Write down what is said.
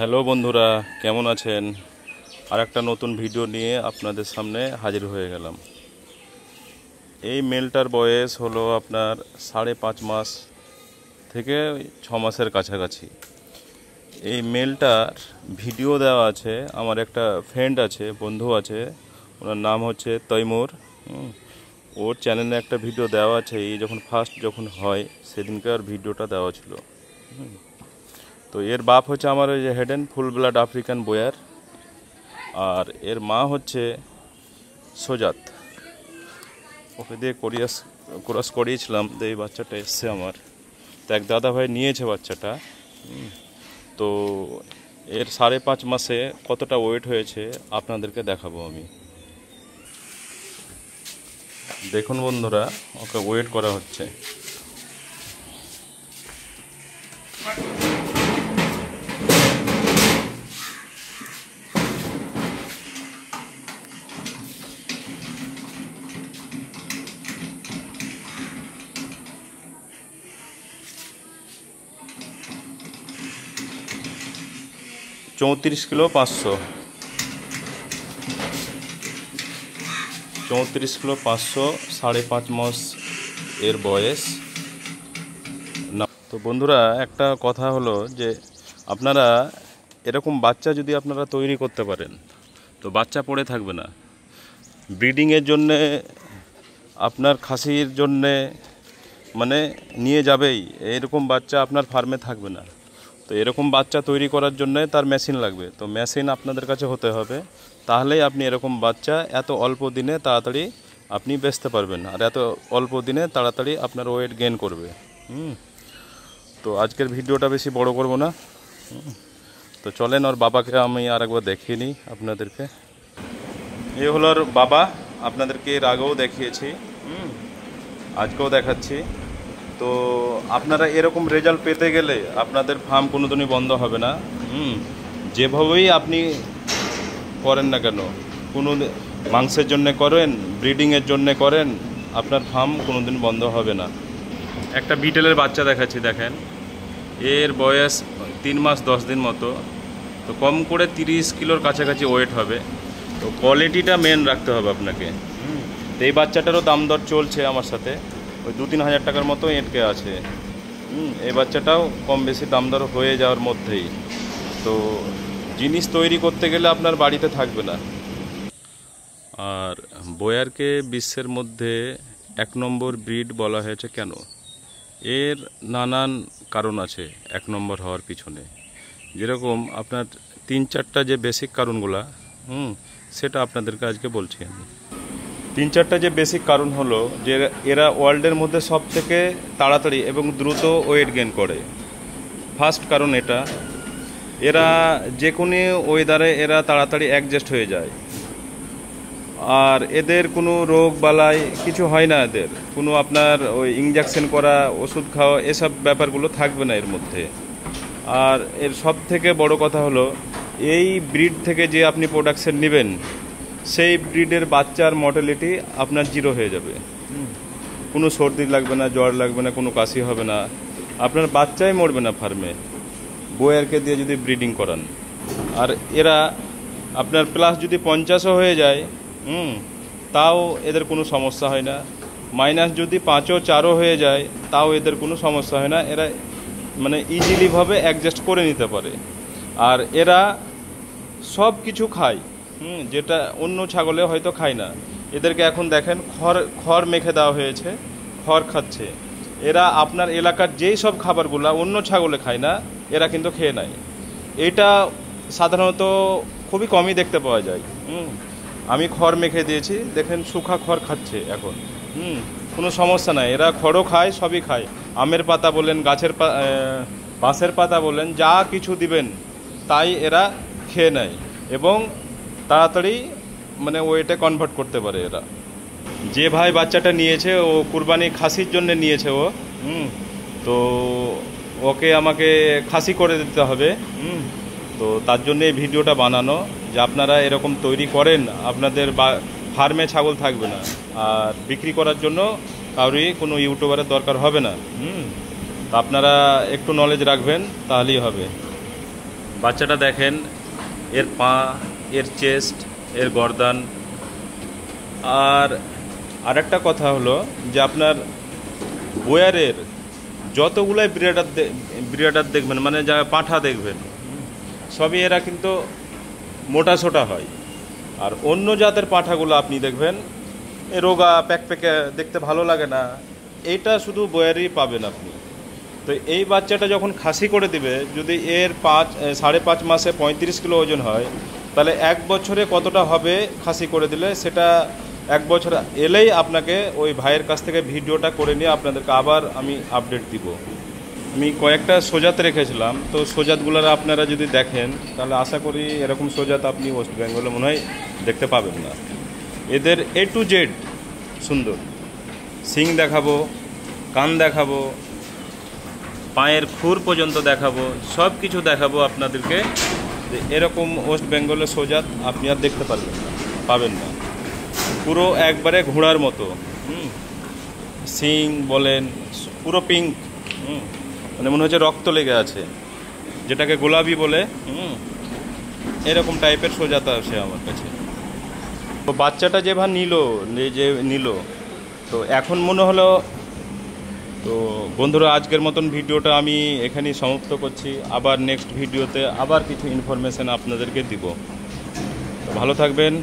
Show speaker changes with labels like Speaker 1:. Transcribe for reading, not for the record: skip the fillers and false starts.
Speaker 1: Hello বন্ধুরা, কেমন আছেন? আর একটা নতুন ভিডিও নিয়ে আপনাদের সামনে হাজির হয়ে গেলাম। এই মেলটার বয়স হলো আপনার 5.5 মাস থেকে 6 মাসের কাছাকাছি। এই মেলটার ভিডিও দেওয়া আছে, আমার একটা ফ্রেন্ড আছে, বন্ধু আছে, ওনার নাম হচ্ছে তৈমুর। ওর চ্যানেলে একটা ভিডিও দেওয়া আছে, এই ফার্স্ট যখন হয় সেদিনকার ভিডিওটা দেওয়া ছিল। তো এর বাপ হচ্ছে আমার ওই যে হেডেন ফুল ব্লাড আফ্রিকান বয়ার, আর এর মা হচ্ছে সোজাত। ওকে দিয়ে ক্রস করিয়েছিলাম, তো এই বাচ্চাটা এসছে আমার। তো এক দাদা ভাই নিয়েছে বাচ্চাটা। তো এর 5.5 মাসে কতটা ওয়েট হয়েছে আপনাদেরকে দেখাবো আমি। দেখুন বন্ধুরা, ওকে ওয়েট করা হচ্ছে। চৌত্রিশ কিলো 500, 5.5 মাস এর বয়স না। তো বন্ধুরা, একটা কথা হলো যে আপনারা এরকম বাচ্চা যদি আপনারা তৈরি করতে পারেন তো বাচ্চা পড়ে থাকবে না। ব্রিডিংয়ের জন্যে আপনার খাসির জন্যে মানে নিয়ে যাবেই, এরকম বাচ্চা আপনার ফার্মে থাকবে না। তো এরকম বাচ্চা তৈরি করার জন্য তার মেশিন লাগবে। তো মেশিন আপনাদের কাছে হতে হবে, তাহলেই আপনি এরকম বাচ্চা এত অল্প দিনে তাড়াতাড়ি আপনি বেচতে পারবেন, আর এত অল্প দিনে তাড়াতাড়ি আপনার ওয়েট গেইন করবে। তো আজকের ভিডিওটা বেশি বড় করব না। তো চলেন ওর বাবাকে আমি আরেকবার দেখিয়ে নিই আপনাদেরকে। এই হলো ওর বাবা, আপনাদেরকে এর আগেও দেখিয়েছি, আজকেও দেখাচ্ছি। তো আপনারা এরকম রেজাল্ট পেতে গেলে আপনাদের ফার্ম কোনোদিনই বন্ধ হবে না। যেভাবেই আপনি করেন না কেন, কোনো মাংসের জন্যে করেন, ব্রিডিংয়ের জন্যে করেন, আপনার ফার্ম কোনোদিন বন্ধ হবে না। একটা বিটেলের বাচ্চা দেখাচ্ছি, দেখেন। এর বয়স 3 মাস 10 দিন মতো। তো কম করে 30 কিলোর কাছাকাছি ওয়েট হবে। তো কোয়ালিটিটা মেন রাখতে হবে আপনাকে। তো এই বাচ্চাটারও দাম দর চলছে আমার সাথে, ওই 2-3 হাজার টাকার মতো এঁটকে আছে। এই বাচ্চাটাও কম বেশি দাম দর হয়ে যাওয়ার মধ্যেই। তো জিনিস তৈরি করতে গেলে আপনার বাড়িতে থাকবে না। আর বয়ারকে বিশ্বের মধ্যে 1 নম্বর ব্রিড বলা হয়েছে কেন? এর নানান কারণ আছে 1 নম্বর হওয়ার পিছনে। যেরকম আপনার 3-4টা যে বেসিক কারণগুলা, সেটা আপনাদেরকে আজকে বলছি আমি। 3-4টা যে বেসিক কারণ হলো যে এরা ওয়ার্ল্ডের মধ্যে সব থেকে তাড়াতাড়ি এবং দ্রুত ওয়েট গেইন করে। ফার্স্ট কারণ এটা, এরা যে কোনো ওয়েদারে এরা তাড়াতাড়ি অ্যাডজাস্ট হয়ে যায়। আর এদের কোনো রোগ বালাই কিছু হয় না, এদের কোনো আপনার ওই ইঞ্জেকশন করা, ওষুধ খাওয়া, এসব ব্যাপারগুলো থাকবে না এর মধ্যে। আর এর সব থেকে বড় কথা হলো, এই ব্রিড থেকে যে আপনি প্রোডাকশন নেবেন সেই ব্রিডের বাচ্চার মর্টালিটি আপনার 0 হয়ে যাবে। কোনো সর্দি লাগবে না, জ্বর লাগবে না, কোনো কাশি হবে না, আপনার বাচ্চাই মরবে না ফার্মে বয়ারকে দিয়ে যদি ব্রিডিং করান। আর এরা আপনার প্লাস যদি 50ও হয়ে যায়, তাও এদের কোনো সমস্যা হয় না। মাইনাস যদি 5ও 4ও হয়ে যায়, তাও এদের কোনো সমস্যা হয় না। এরা মানে ইজিলিভাবে অ্যাডজাস্ট করে নিতে পারে। আর এরা সব কিছু খায়, যেটা অন্য ছাগলে হয়তো খায় না। এদেরকে এখন দেখেন খড় মেখে দেওয়া হয়েছে, খড় খাচ্ছে। এরা আপনার এলাকার যেই সব খাবারগুলো অন্য ছাগলে খায় না, এরা কিন্তু খেয়ে নেয়। এটা সাধারণত খুবই কমই দেখতে পাওয়া যায়। আমি খড় মেখে দিয়েছি, দেখেন শুকনা খড় খাচ্ছে এখন। কোনো সমস্যা নাই, এরা খড়ও খায়, সবই খায়। আমের পাতা বলেন, বাঁশের পাতা বলেন, যা কিছু দিবেন তাই এরা খেয়ে নেয় এবং তাড়াতাড়ি মানে ওয়েটে কনভার্ট করতে পারে এরা। যে ভাই বাচ্চাটা নিয়েছে ও কুরবানি খাসির জন্য নিয়েছে ও। তো ওকে আমাকে খাসি করে দিতে হবে। তো তার জন্য এই ভিডিওটা বানানো, যে আপনারা এরকম তৈরি করেন, আপনাদের ফার্মে ছাগল থাকবে না, আর বিক্রি করার জন্য কারোরই কোনো ইউটিউবারের দরকার হবে না। তো আপনারা একটু নলেজ রাখবেন, তাহলেই হবে। বাচ্চাটা দেখেন, এর পা, এর চেস্ট, এর গর্দান। আর আরেকটা কথা হলো যে আপনার বোয়ারের যতগুলাই ব্রিডার দেখবেন, মানে যা পাঁঠা দেখবেন, সবই এরা কিন্তু মোটা সোটা হয়। আর অন্য জাতের পাঁঠাগুলো আপনি দেখবেন এ রোগা প্যাকপ্যাকে, দেখতে ভালো লাগে না। এইটা শুধু বোয়ারই পাবেন আপনি। তো এই বাচ্চাটা যখন খাসি করে দিবে, যদি এর 5.5 মাসে 35 কিলো ওজন হয়, তাহলে 1 বছরে কতটা হবে খাসি করে দিলে, সেটা 1 বছর এলেই আপনাকে ওই ভাইয়ের কাছ থেকে ভিডিওটা করে নিয়ে আপনাদেরকে আবার আমি আপডেট দিব। আমি কয়েকটা সোজাত রেখেছিলাম, তো সোজাতগুলোর আপনারা যদি দেখেন তাহলে আশা করি এরকম সোজাত আপনি ওয়েস্ট বেঙ্গলে মনে হয় দেখতে পাবেন না। এদের A to Z সুন্দর, শিং দেখাবো, কান দেখাবো, পায়ের খুর পর্যন্ত দেখাবো, সব কিছু দেখাবো আপনাদেরকে। যে এরকম ওয়েস্ট বেঙ্গলের সোজাত আপনি আর দেখতে পাবেন না। পুরো একবারে ঘোড়ার মতো, শিং বলেন পুরো পিঙ্ক, মানে মনে হচ্ছে রক্ত লেগে আছে, যেটাকে গোলাপি বলে, এরকম টাইপের সোজাতা আসে আমার কাছে। তো বাচ্চাটা যেভাবে নিল, তো এখন মনে হলো। তো বন্ধুরা, আজকের মতন ভিডিওটা আমি এখানেই সমাপ্ত করছি। আবার নেক্সট ভিডিওতে আবার কিছু ইনফরমেশান আপনাদেরকে দিব। তো ভালো থাকবেন।